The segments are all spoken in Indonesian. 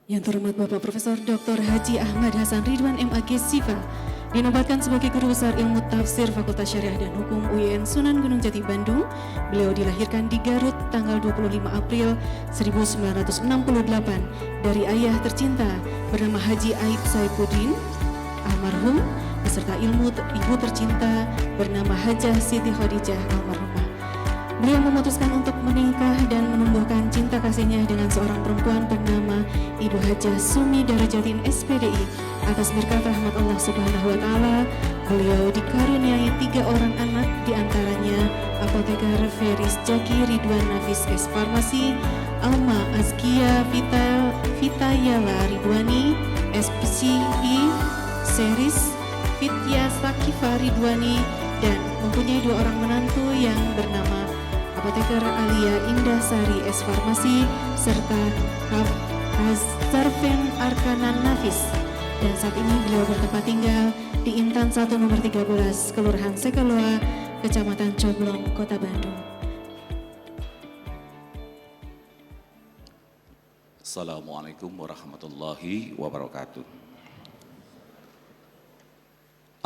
Yang terhormat Bapak Profesor Dr. Haji Ahmad Hasan Ridwan MAG SIFA dinobatkan sebagai Guru Besar Ilmu Tafsir Fakultas Syariah dan Hukum UIN Sunan Gunung Jati Bandung. Beliau dilahirkan di Garut tanggal 25 April 1968 dari ayah tercinta bernama Haji Aib Saifuddin almarhum beserta ibu tercinta bernama Hajah Siti Khadijah almarhumah. Beliau memutuskan untuk menikah dan menumbuhkan cinta kasihnya dengan seorang perempuan bernama Ibu Hajah Sumi Darajatin SPDI. Atas berkat rahmat Allah Subhanahu wa Ta'ala, beliau dikaruniai 3 orang anak, diantaranya apoteker Feris Jaki Ridwan Nafis S Farmasi, Alma Azkia Vitayala Ridwani SPCI Seris Fitya Sakifa Ridwani, dan mempunyai 2 orang menantu yang bernama apoteker Alia Indah Sari S Farmasi serta Hazarfen Arkanan Nafis. Dan saat ini beliau bertempat tinggal di Intan 1 nomor 13 Kelurahan Sekaloa, Kecamatan Coblong, Kota Bandung. Assalamualaikum warahmatullahi wabarakatuh.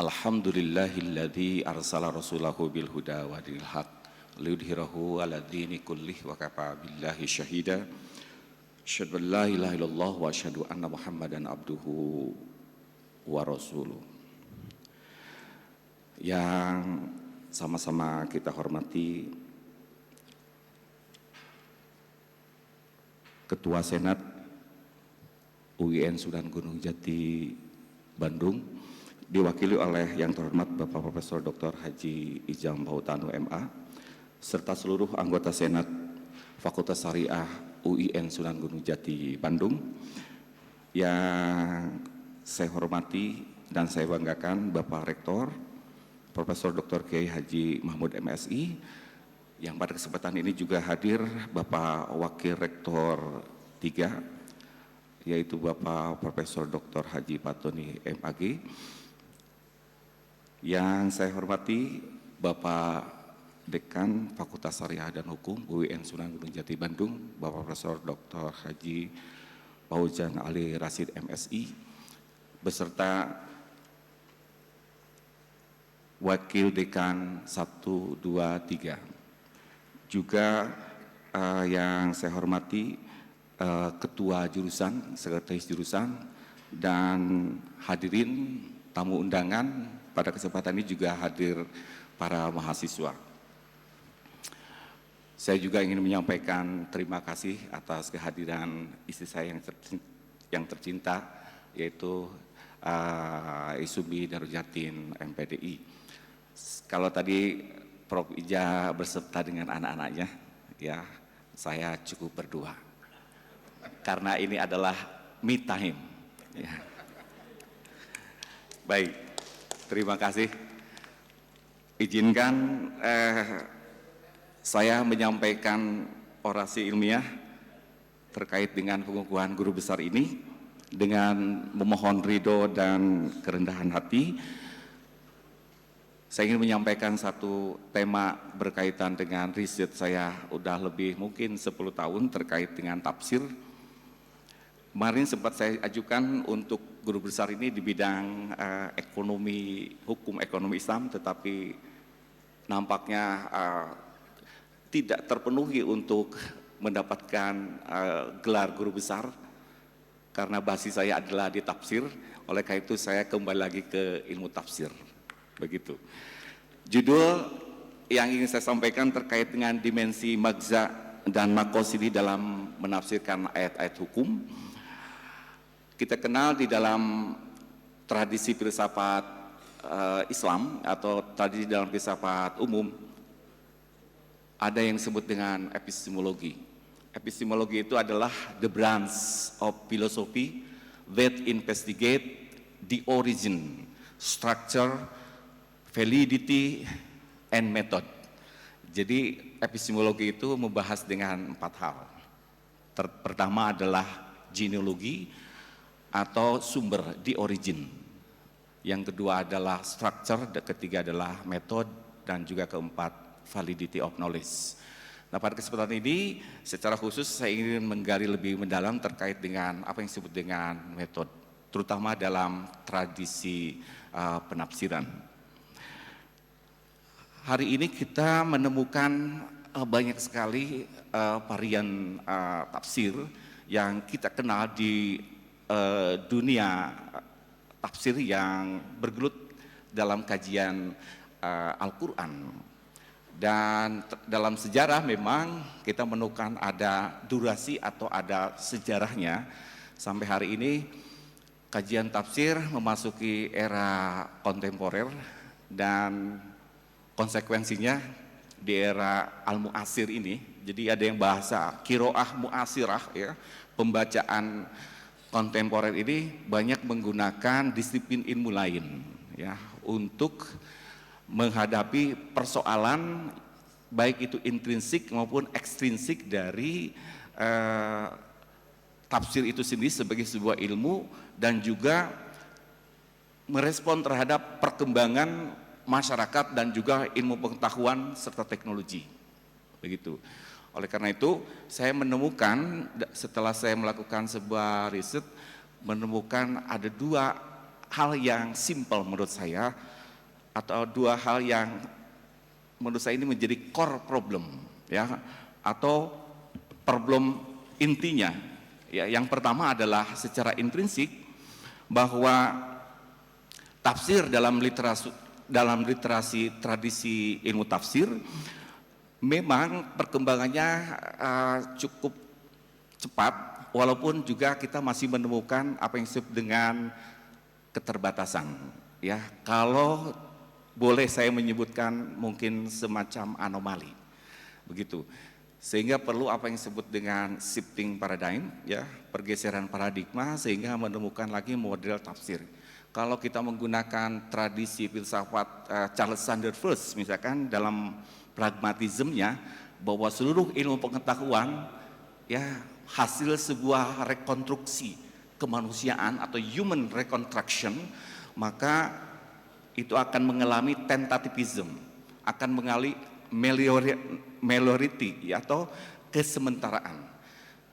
Alhamdulillahilladzi arsala rasulahu bil huda wa dinil haq liyudhhirahu 'ala dini kullih wa kafa billahi syahida. Asyhadu an la ilaha illallah wa asyhadu anna Muhammadan abduhu wa rasuluh. Yang sama-sama kita hormati Ketua Senat UIN Sunan Gunung Jati Bandung, diwakili oleh yang terhormat Bapak Profesor Dr. Haji Ijam Bautanu MA, serta seluruh anggota Senat Fakultas Syariah UIN Sunan Gunung Jati Bandung. Yang saya hormati dan saya banggakan Bapak Rektor Profesor Dr. Kiai Haji Mahmud MSI, yang pada kesempatan ini juga hadir Bapak Wakil Rektor 3, yaitu Bapak Profesor Dr. Haji Patoni MAG. Yang saya hormati Bapak Dekan Fakultas Syariah dan Hukum UIN Sunan Gunung Jati Bandung, Bapak Profesor Dr. Haji Paujan Ali Rasid MSI, beserta Wakil Dekan 1, 2, 3. Juga yang saya hormati Ketua Jurusan, Sekretaris Jurusan, dan hadirin tamu undangan. Pada kesempatan ini juga hadir para mahasiswa. Saya juga ingin menyampaikan terima kasih atas kehadiran istri saya yang tercinta, yaitu Isumi Darujatin MPDI. Kalau tadi Prof. Ija berserta dengan anak-anaknya, ya saya cukup berdua. Karena ini adalah me time. Ya. Baik, terima kasih. Izinkan saya menyampaikan orasi ilmiah terkait dengan pengukuhan guru besar ini dengan memohon ridho dan kerendahan hati. Saya ingin menyampaikan satu tema berkaitan dengan riset saya udah lebih mungkin 10 tahun terkait dengan tafsir. Kemarin sempat saya ajukan untuk guru besar ini di bidang ekonomi, hukum ekonomi Islam, tetapi nampaknya tidak terpenuhi untuk mendapatkan gelar guru besar karena basis saya adalah di tafsir. Oleh karena itu saya kembali lagi ke ilmu tafsir. Begitu. Judul yang ingin saya sampaikan terkait dengan dimensi magza dan maqasidi dalam menafsirkan ayat-ayat hukum. Kita kenal di dalam tradisi filsafat Islam atau tradisi dalam filsafat umum ada yang disebut dengan epistemologi. Epistemologi itu adalah the branch of philosophy that investigate the origin, structure, validity, and method. Jadi epistemologi itu membahas dengan 4 hal. Pertama adalah genealogi atau sumber, the origin. Yang kedua adalah structure, ketiga adalah method, dan juga keempat validity of knowledge. Nah, pada kesempatan ini secara khusus saya ingin menggali lebih mendalam terkait dengan apa yang disebut dengan metode, terutama dalam tradisi penafsiran. Hari ini kita menemukan banyak sekali varian tafsir yang kita kenal di dunia tafsir yang bergelut dalam kajian Al-Quran. Dan dalam sejarah memang kita menemukan ada durasi atau ada sejarahnya. Sampai hari ini kajian tafsir memasuki era kontemporer dan konsekuensinya di era al-mu'asir ini. Jadi ada yang bahasa kiroah mu'asirah, ya, pembacaan kontemporer ini banyak menggunakan disiplin ilmu lain, ya, untuk menghadapi persoalan baik itu intrinsik maupun ekstrinsik dari tafsir itu sendiri sebagai sebuah ilmu dan juga merespon terhadap perkembangan masyarakat dan juga ilmu pengetahuan serta teknologi. Begitu. Oleh karena itu, saya menemukan setelah saya melakukan sebuah riset, menemukan ada dua hal yang simpel menurut saya, atau dua hal yang menurut saya ini menjadi core problem, ya, atau problem intinya. Ya, yang pertama adalah secara intrinsik bahwa tafsir dalam literasi tradisi ilmu tafsir memang perkembangannya cukup cepat, walaupun juga kita masih menemukan apa yang disebut dengan keterbatasan. Ya, kalau boleh saya menyebutkan mungkin semacam anomali, begitu. Sehingga perlu apa yang disebut dengan shifting paradigm, ya, pergeseran paradigma, sehingga menemukan lagi model tafsir. Kalau kita menggunakan tradisi filsafat Charles Sanders Peirce, misalkan dalam pragmatismenya, bahwa seluruh ilmu pengetahuan, ya, hasil sebuah rekonstruksi kemanusiaan atau human reconstruction, maka itu akan mengalami tentativism, akan mengalami meliority, ya, atau kesementaraan.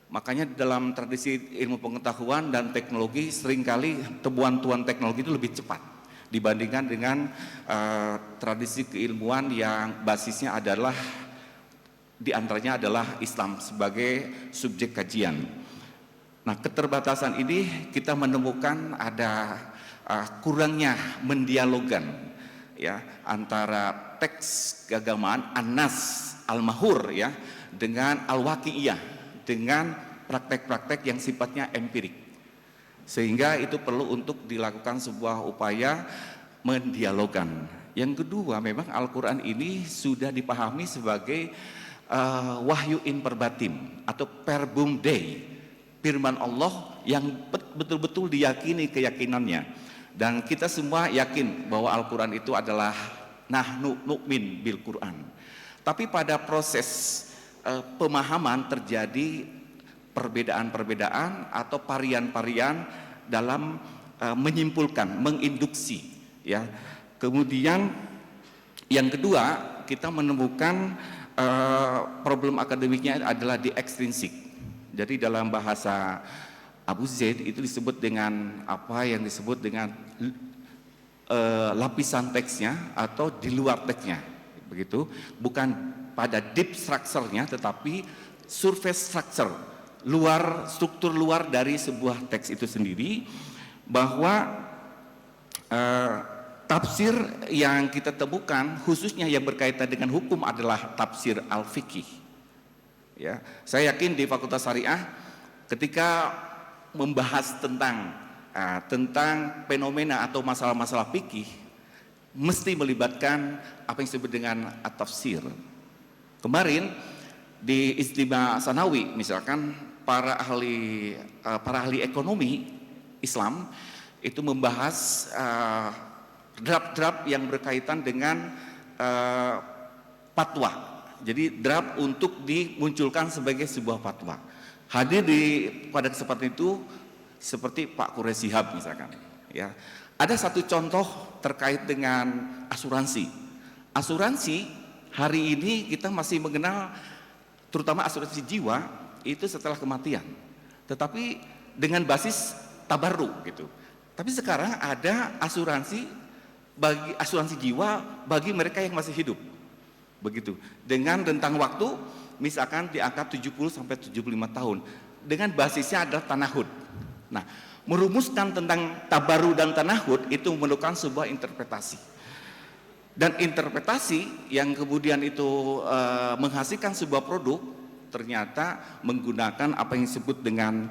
Makanya dalam tradisi ilmu pengetahuan dan teknologi seringkali temuan-temuan teknologi itu lebih cepat dibandingkan dengan tradisi keilmuan yang basisnya adalah diantaranya adalah Islam sebagai subjek kajian. Nah, keterbatasan ini kita menemukan ada kurangnya mendialogkan, ya, antara teks keagamaan An-Nas Al-Mahur, ya, dengan Al-Waqi'iyah, dengan praktek-praktek yang sifatnya empirik. Sehingga itu perlu untuk dilakukan sebuah upaya mendialogkan. Yang kedua, memang Al-Quran ini sudah dipahami sebagai wahyu in perbatim atau verbum Dei, firman Allah yang betul-betul diyakini keyakinannya. Dan kita semua yakin bahwa Al-Quran itu adalah nahnu nu'min bil Quran. Tapi pada proses pemahaman terjadi perbedaan-perbedaan atau varian-varian dalam menyimpulkan, menginduksi, ya. Kemudian yang kedua, kita menemukan problem akademiknya adalah di ekstrinsik. Jadi dalam bahasa Abu Zaid itu disebut dengan apa yang disebut dengan lapisan teksnya atau di luar teksnya, begitu. Bukan pada deep structure-nya, tetapi surface structure, struktur luar dari sebuah teks itu sendiri. Bahwa tafsir yang kita temukan khususnya yang berkaitan dengan hukum adalah tafsir al-fiqih. Ya, saya yakin di Fakultas Syariah ketika membahas tentang fenomena atau masalah-masalah fikih mesti melibatkan apa yang disebut dengan at-tafsir. Kemarin di Ijtima Sanawi misalkan para ahli ekonomi Islam itu membahas draft-draft yang berkaitan dengan fatwa. Jadi draft untuk dimunculkan sebagai sebuah fatwa. Hadir pada kesempatan itu seperti Pak Quraish Shihab misalkan, ya. Ada satu contoh terkait dengan asuransi. Asuransi hari ini kita masih mengenal terutama asuransi jiwa itu setelah kematian, tetapi dengan basis tabarruk gitu. Tapi sekarang ada asuransi jiwa bagi mereka yang masih hidup, begitu, dengan rentang waktu misalkan di angka 70 sampai 75 tahun, dengan basisnya adalah tanahud. Nah, merumuskan tentang tabarruk dan tanahud itu memerlukan sebuah interpretasi. Dan interpretasi yang kemudian itu menghasilkan sebuah produk ternyata menggunakan apa yang disebut dengan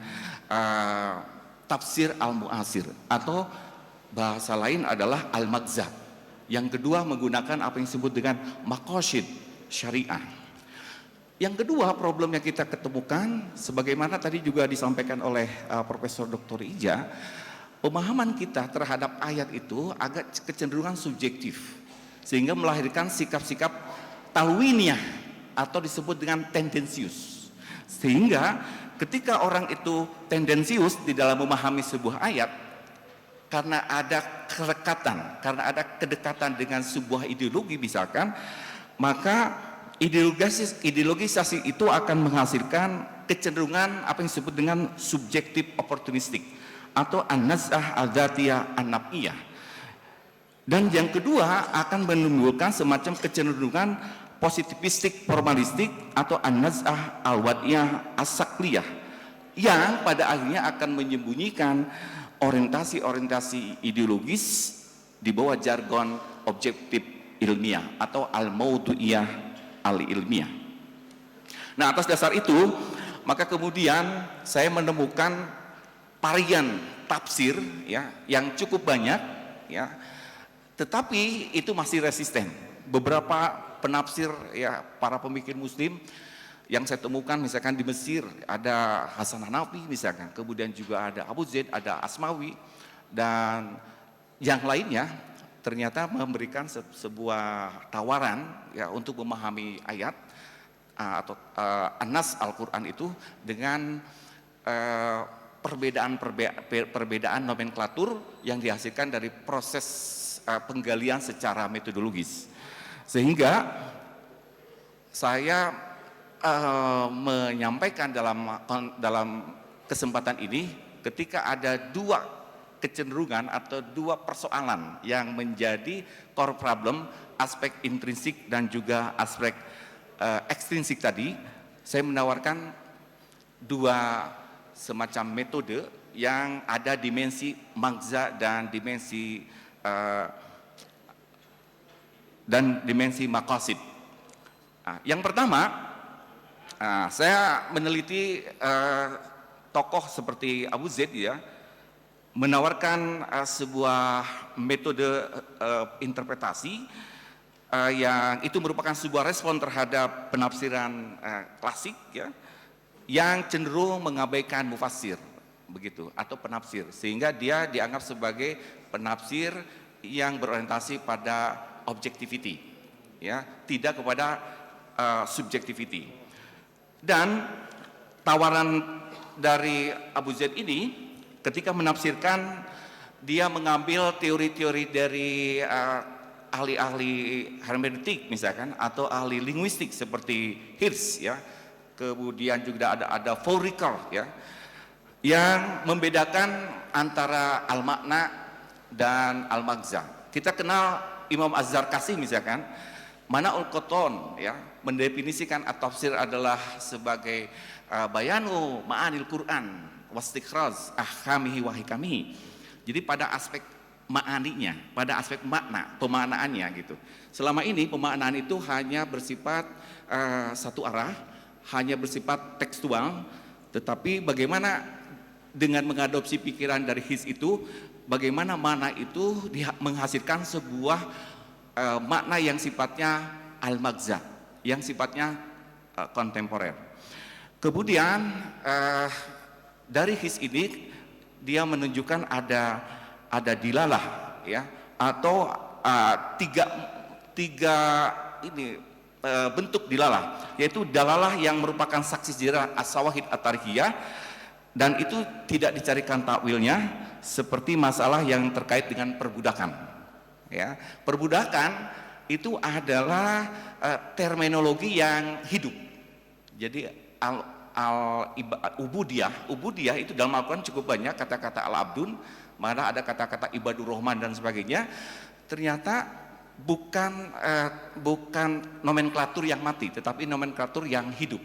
tafsir al-mu'asir, atau bahasa lain adalah al-magza. Yang kedua menggunakan apa yang disebut dengan maqasid syariah. Yang kedua problem yang kita ketemukan, sebagaimana tadi juga disampaikan oleh Profesor Dr. Ija, pemahaman kita terhadap ayat itu agak kecenderungan subjektif, sehingga melahirkan sikap-sikap talwiniyah atau disebut dengan tendensius. Sehingga ketika orang itu tendensius di dalam memahami sebuah ayat, karena ada kedekatan dengan sebuah ideologi misalkan, maka ideologisasi itu akan menghasilkan kecenderungan apa yang disebut dengan subjektif oportunistik atau an-naz'ah al-dzatiyah an-naf'iyah. Dan yang kedua akan menimbulkan semacam kecenderungan positivistik formalistik atau an-naz'ah al-wad'iyah as-sakliyah, yang pada akhirnya akan menyembunyikan orientasi-orientasi ideologis di bawah jargon objektif ilmiah atau al-maudu'iyah al-ilmiah. Nah, atas dasar itu maka kemudian saya menemukan varian tafsir ya yang cukup banyak ya, tetapi itu masih resisten. Beberapa penafsir ya para pemikir muslim yang saya temukan misalkan di Mesir ada Hasan Hanafi misalkan, kemudian juga ada Abu Zaid, ada Asmawi, dan yang lainnya ternyata memberikan sebuah tawaran ya untuk memahami ayat atau An-Nas Al-Quran itu dengan perbedaan nomenklatur yang dihasilkan dari proses penggalian secara metodologis. Sehingga saya menyampaikan dalam kesempatan ini, ketika ada dua kecenderungan atau dua persoalan yang menjadi core problem, aspek intrinsik dan juga aspek ekstrinsik tadi, saya menawarkan dua semacam metode yang ada dimensi magza dan dimensi maqasid. Yang pertama, saya meneliti tokoh seperti Abu Zaid ya, menawarkan sebuah metode interpretasi yang itu merupakan sebuah respon terhadap penafsiran klasik ya, yang cenderung mengabaikan mufassir begitu atau penafsir, sehingga dia dianggap sebagai penafsir yang berorientasi pada objectivity ya, tidak kepada subjectivity. Dan tawaran dari Abu Zaid ini ketika menafsirkan, dia mengambil teori-teori dari ahli-ahli hermeneutik misalkan atau ahli linguistik seperti Hirsch ya, kemudian juga ada Fourier ya, yang membedakan antara al-makna dan al-magza. Kita kenal Imam Az-Zarkasi misalkan, mana Al-Qotton ya mendefinisikan at-tafsir adalah sebagai bayanu ma'anil Quran wastikhraj ahkamihi wa hikamihi. Jadi pada aspek ma'aninya, pada aspek makna, pemaknaannya gitu. Selama ini pemaknaan itu hanya bersifat satu arah, hanya bersifat tekstual, tetapi bagaimana dengan mengadopsi pikiran dari His itu, bagaimana makna itu menghasilkan sebuah makna yang sifatnya al-magza, yang sifatnya kontemporer. Kemudian dari His ini dia menunjukkan ada dilalah ya, atau tiga ini bentuk dilalah, yaitu dalalah yang merupakan saksi sejarah as-sawahid at-tarihiyah, dan itu tidak dicarikan takwilnya, seperti masalah yang terkait dengan perbudakan ya. Perbudakan itu adalah terminologi yang hidup. Jadi ubudiyah itu dalam Al-Quran cukup banyak kata-kata al-abdun, mana ada kata-kata ibadur rahman dan sebagainya. Ternyata bukan nomenklatur yang mati, tetapi nomenklatur yang hidup.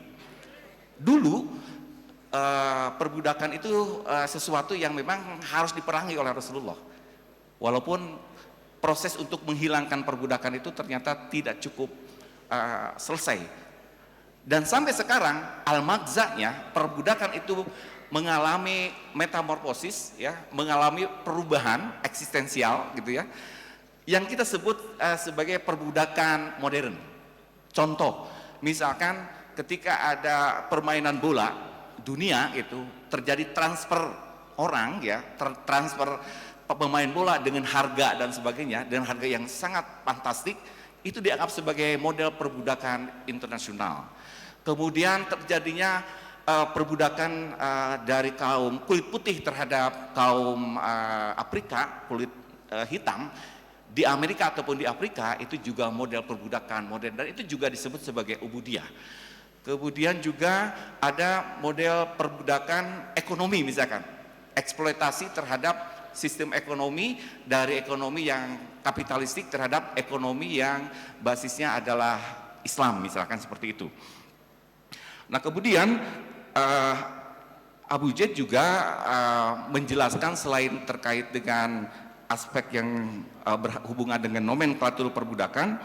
Dulu perbudakan itu sesuatu yang memang harus diperangi oleh Rasulullah. Walaupun proses untuk menghilangkan perbudakan itu ternyata tidak cukup selesai. Dan sampai sekarang al-magzanya, perbudakan itu mengalami metamorfosis, ya, mengalami perubahan eksistensial, gitu ya, yang kita sebut sebagai perbudakan modern. Contoh, misalkan ketika ada permainan bola dunia itu terjadi transfer orang, ya, transfer pemain bola dengan harga dan sebagainya, dengan harga yang sangat fantastik, itu dianggap sebagai model perbudakan internasional. Kemudian terjadinya perbudakan dari kaum kulit putih terhadap kaum Afrika kulit hitam di Amerika ataupun di Afrika, itu juga model perbudakan modern, dan itu juga disebut sebagai ubudiyah. Kemudian juga ada model perbudakan ekonomi, misalkan eksploitasi terhadap sistem ekonomi, dari ekonomi yang kapitalistik terhadap ekonomi yang basisnya adalah Islam, misalkan seperti itu. Nah, kemudian Abu Zaid juga menjelaskan selain terkait dengan aspek yang berhubungan dengan nomenklatur perbudakan,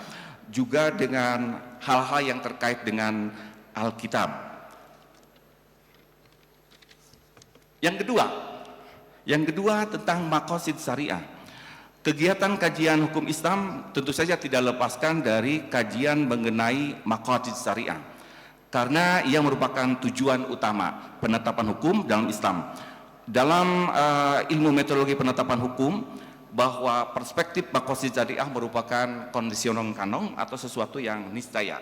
juga dengan hal-hal yang terkait dengan Alkitab. Yang kedua tentang maqasid syariah. Kegiatan kajian hukum Islam tentu saja tidak lepaskan dari kajian mengenai maqasid syariah, karena ia merupakan tujuan utama penetapan hukum dalam Islam. Dalam ilmu metodologi penetapan hukum, bahwa perspektif maqasid syariah merupakan kondisional kanon atau sesuatu yang niscaya.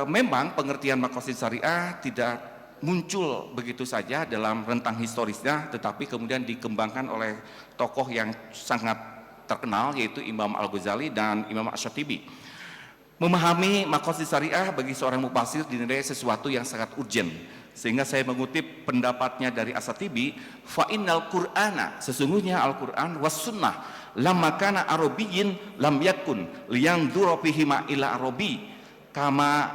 Memang pengertian maqasid syariah tidak muncul begitu saja dalam rentang historisnya, tetapi kemudian dikembangkan oleh tokoh yang sangat terkenal, yaitu Imam Al-Ghazali dan Imam Asy-Syatibi. Memahami maqasid syariah bagi seorang mufasir dinilai sesuatu yang sangat urgent, sehingga saya mengutip pendapatnya dari Asy-Syatibi, fa innal qur'ana, sesungguhnya Al-Qur'an, was sunnah lamma kana arabiyyin lam yakun liyanzura fihima ila arabi kama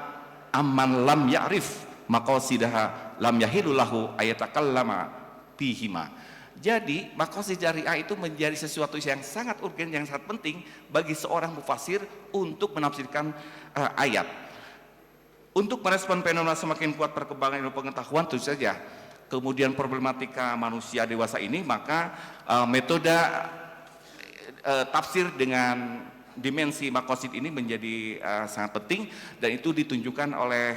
amman lam ya'rif maqasidaha lam yahilu lahu ayatakallama fihima. Jadi maqasid syariah itu menjadi sesuatu yang sangat urgen, yang sangat penting bagi seorang mufasir untuk menafsirkan ayat. Untuk merespon fenomena semakin kuat perkembangan ilmu pengetahuan, tentu saja kemudian problematika manusia dewasa ini, maka metode tafsir dengan dimensi maqasid ini menjadi sangat penting, dan itu ditunjukkan oleh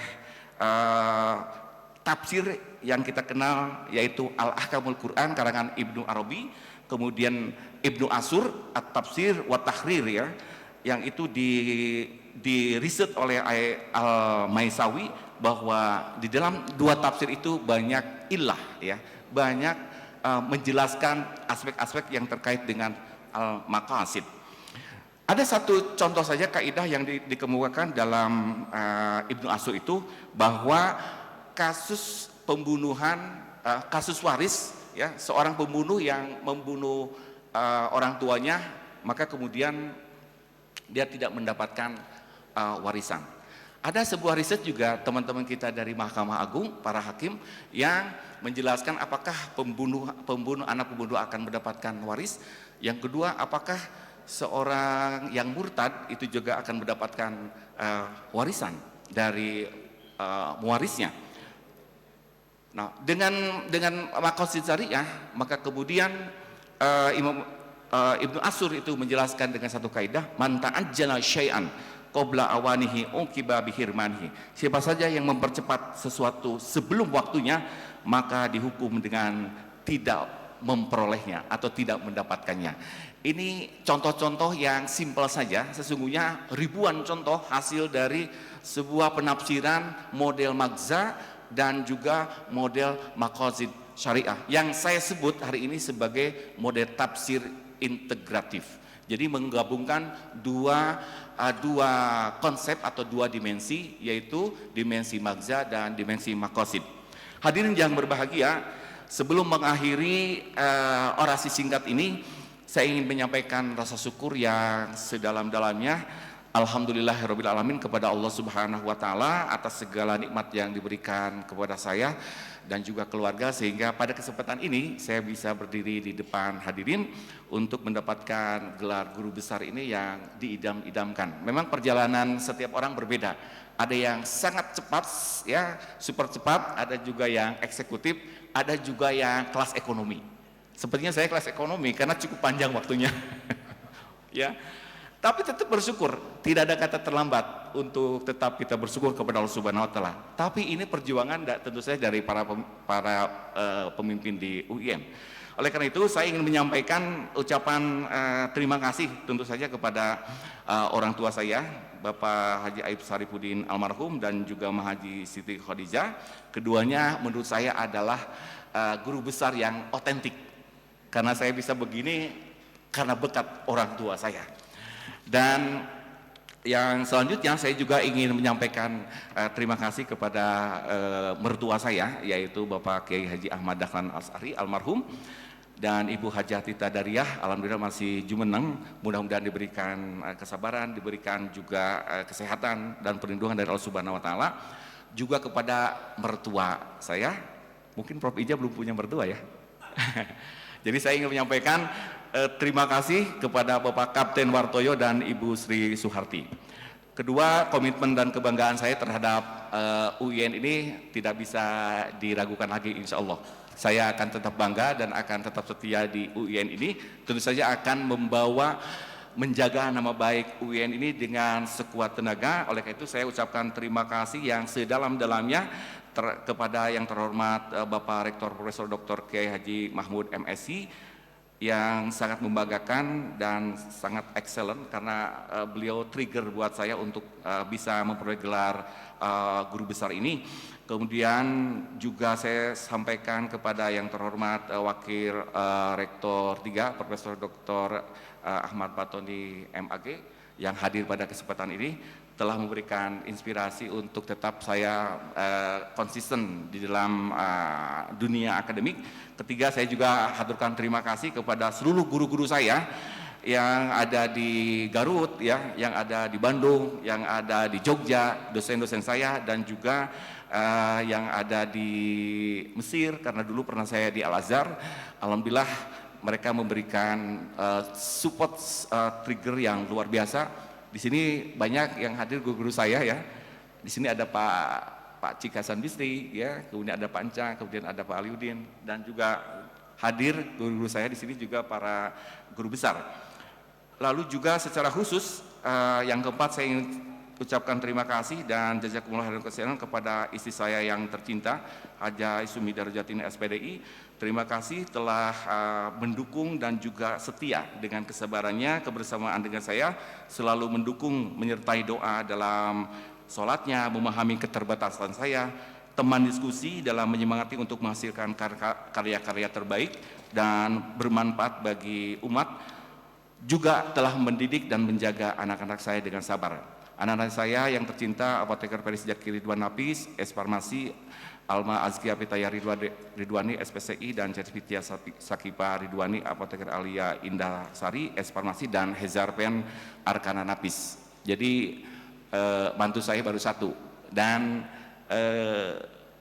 tafsir yang kita kenal, yaitu Al-Ahkamul Quran karangan Ibnu Arabi, kemudian Ibnu Ashur At-Tafsir wa Tahrir, ya, yang itu di riset oleh Al-Maisawi, bahwa di dalam dua tafsir itu banyak ilah, ya, banyak menjelaskan aspek-aspek yang terkait dengan al-maqasid. Ada satu contoh saja kaidah yang dikemukakan dalam Ibnu Ashur itu, bahwa kasus pembunuhan, kasus waris, ya, seorang pembunuh yang membunuh orang tuanya, maka kemudian dia tidak mendapatkan warisan. Ada sebuah riset juga teman-teman kita dari Mahkamah Agung, para hakim, yang menjelaskan apakah anak pembunuh akan mendapatkan waris. Yang kedua, apakah seorang yang murtad itu juga akan mendapatkan warisan dari mewarisnya. Nah, dengan maqasid syariah, maka kemudian Ibnu Ashur itu menjelaskan dengan satu kaidah, man ta'ajjala syai'an qabla awanihi uqiba bihirmanhi. Siapa saja yang mempercepat sesuatu sebelum waktunya, maka dihukum dengan tidak memperolehnya atau tidak mendapatkannya. Ini contoh-contoh yang simpel saja, sesungguhnya ribuan contoh hasil dari sebuah penafsiran model magza dan juga model maqasid syariah yang saya sebut hari ini sebagai model tafsir integratif. Jadi menggabungkan dua konsep atau dua dimensi, yaitu dimensi magza dan dimensi makosid. Hadirin yang berbahagia, sebelum mengakhiri orasi singkat ini, saya ingin menyampaikan rasa syukur yang sedalam-dalamnya, alhamdulillahirrabbilalamin, kepada Allah Subhanahu wa Ta'ala atas segala nikmat yang diberikan kepada saya dan juga keluarga, sehingga pada kesempatan ini saya bisa berdiri di depan hadirin untuk mendapatkan gelar guru besar ini yang diidam-idamkan. Memang perjalanan setiap orang berbeda. Ada yang sangat cepat, ya, super cepat, ada juga yang eksekutif, ada juga yang kelas ekonomi. Sepertinya saya kelas ekonomi karena cukup panjang waktunya. Ya. Tapi tetap bersyukur, tidak ada kata terlambat untuk tetap kita bersyukur kepada Allah Subhanahu wa Ta'ala. Tapi ini perjuangan tentu saja dari para pemimpin di UIN. Oleh karena itu saya ingin menyampaikan ucapan terima kasih tentu saja kepada orang tua saya, Bapak Haji Aib Saripudin almarhum dan juga Mahaji Siti Khadijah. Keduanya menurut saya adalah guru besar yang otentik. Karena saya bisa begini karena berkat orang tua saya. Dan yang selanjutnya saya juga ingin menyampaikan terima kasih kepada mertua saya, yaitu Bapak Kiai Haji Ahmad Dahlan Al-As'ari almarhum dan Ibu Hajah Tita Dariah, alhamdulillah masih jumeneng, mudah-mudahan diberikan kesabaran, diberikan juga kesehatan dan perlindungan dari Allah Subhanahu wa Ta'ala. Juga kepada mertua saya, mungkin Prof Ija belum punya mertua ya. Jadi saya ingin menyampaikan terima kasih kepada Bapak Kapten Wartoyo dan Ibu Sri Suharti. Kedua, komitmen dan kebanggaan saya terhadap UIN ini tidak bisa diragukan lagi, insya Allah. Saya akan tetap bangga dan akan tetap setia di UIN ini. Tentu saja akan menjaga nama baik UIN ini dengan sekuat tenaga. Oleh karena itu saya ucapkan terima kasih yang sedalam-dalamnya kepada yang terhormat Bapak Rektor Profesor Dr. Kiai Haji Mahmud MSI, yang sangat membanggakan dan sangat excellent karena beliau trigger buat saya untuk bisa memperoleh gelar guru besar ini. Kemudian juga saya sampaikan kepada yang terhormat Wakil Rektor 3 Profesor Dr. Ahmad Batoni MAG yang hadir pada kesempatan ini, telah memberikan inspirasi untuk tetap saya konsisten di dalam dunia akademik. Ketiga, saya juga haturkan terima kasih kepada seluruh guru-guru saya yang ada di Garut, ya, yang ada di Bandung, yang ada di Jogja, dosen-dosen saya, dan juga yang ada di Mesir, karena dulu pernah saya di Al-Azhar. Alhamdulillah mereka memberikan support trigger yang luar biasa. Di sini banyak yang hadir guru-guru saya, ya. Di sini ada Pak Cik Hasan Bisri, ya, kemudian ada Pak Encang, kemudian ada Pak Aliuddin, dan juga hadir guru-guru saya di sini juga para guru besar. Lalu juga secara khusus yang keempat saya ingin ucapkan terima kasih dan jazakumullah khairan katsiran kepada istri saya yang tercinta, Haja Isumi Darajatini SPDI. Terima kasih telah mendukung dan juga setia dengan kesabarannya, kebersamaan dengan saya, selalu mendukung, menyertai doa dalam sholatnya, memahami keterbatasan saya, teman diskusi dalam menyemangati untuk menghasilkan karya-karya terbaik dan bermanfaat bagi umat, juga telah mendidik dan menjaga anak-anak saya dengan sabar. Anak-anak saya yang tercinta, Apoteker Peri Sejaki Ridwan Nafis, S Farmasi, Alma Azkia Pitaya Ridwani, SPCI, dan Cervitia Sakipa Ridwani, Apoteker Alia Indah Sari, S Farmasi, dan Hezarpen Arkana Nafis. Jadi mantu saya baru satu dan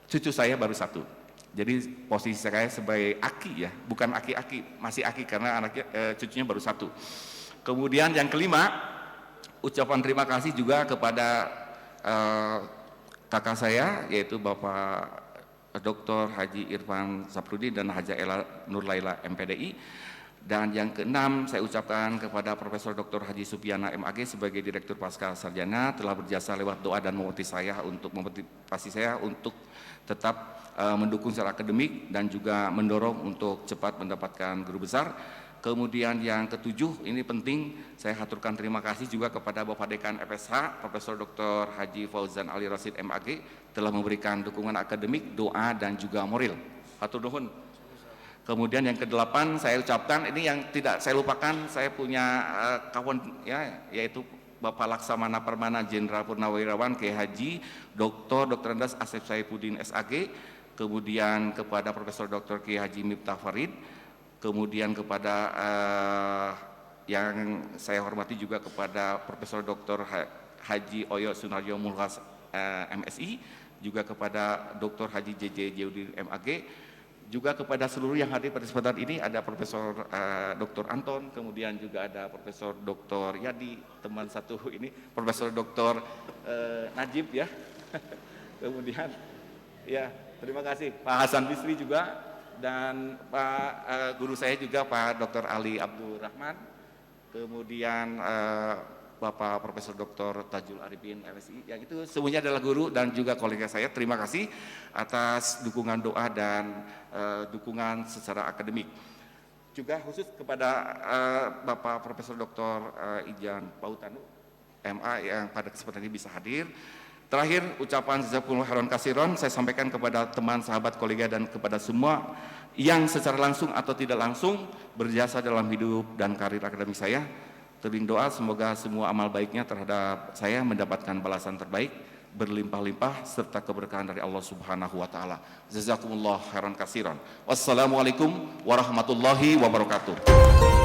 cucu saya baru satu. Jadi posisi saya sebagai aki, ya, bukan aki-aki, masih aki karena anaknya cucunya baru satu. Kemudian yang kelima, ucapan terima kasih juga kepada kakak saya, yaitu Bapak Dr. Haji Irfan Saprudi dan Haja Ela Nur Laila MPDI. Dan yang keenam, saya ucapkan kepada Profesor Dr. Haji Supiana MAG sebagai Direktur Pasca Sarjana telah berjasa lewat doa dan memotivasi saya untuk tetap mendukung secara akademik dan juga mendorong untuk cepat mendapatkan guru besar. Kemudian yang ketujuh, ini penting, saya haturkan terima kasih juga kepada Bapak Dekan FSH, Profesor Dr. Haji Fauzan Ali Rasid MAG telah memberikan dukungan akademik, doa, dan juga moral. Hatur nuhun. Kemudian yang ke-8 saya ucapkan, ini yang tidak saya lupakan, saya punya kawan ya, yaitu Bapak Laksamana Permana Jenderal Purnawirawan Kiai Haji Dr. Andes Asep Saifuddin SAG, kemudian kepada Profesor Dr. Kiai Haji Miftah Farid, kemudian kepada yang saya hormati juga kepada Profesor Dr. Haji Oyo Sunarjo Mulhas MSI, juga kepada Dr. Haji JJ Jeudi MAG, juga kepada seluruh yang hadir pada kesempatan ini, ada Profesor Dr. Anton, kemudian juga ada Profesor Dr. Yadi, teman satu ini, Profesor Dr. Najib ya, kemudian ya terima kasih Pak Hasan Bisri juga, dan Pak guru saya juga Pak Dr. Ali Abdul Rahman, kemudian Bapak Profesor Dr. Tajul Arifin LSI, yang itu semuanya adalah guru dan juga kolega saya. Terima kasih atas dukungan doa dan dukungan secara akademik. Juga khusus kepada Bapak Profesor Dr. Ijan Pautanu MA yang pada kesempatan ini bisa hadir. Terakhir, ucapan jazakumullah khairan katsiran saya sampaikan kepada teman, sahabat, kolega dan kepada semua yang secara langsung atau tidak langsung berjasa dalam hidup dan karir akademik saya. Terlebih doa semoga semua amal baiknya terhadap saya mendapatkan balasan terbaik, berlimpah-limpah serta keberkahan dari Allah Subhanahu wa taala. Jazakumullah khairan katsiran. Wassalamualaikum warahmatullahi wabarakatuh.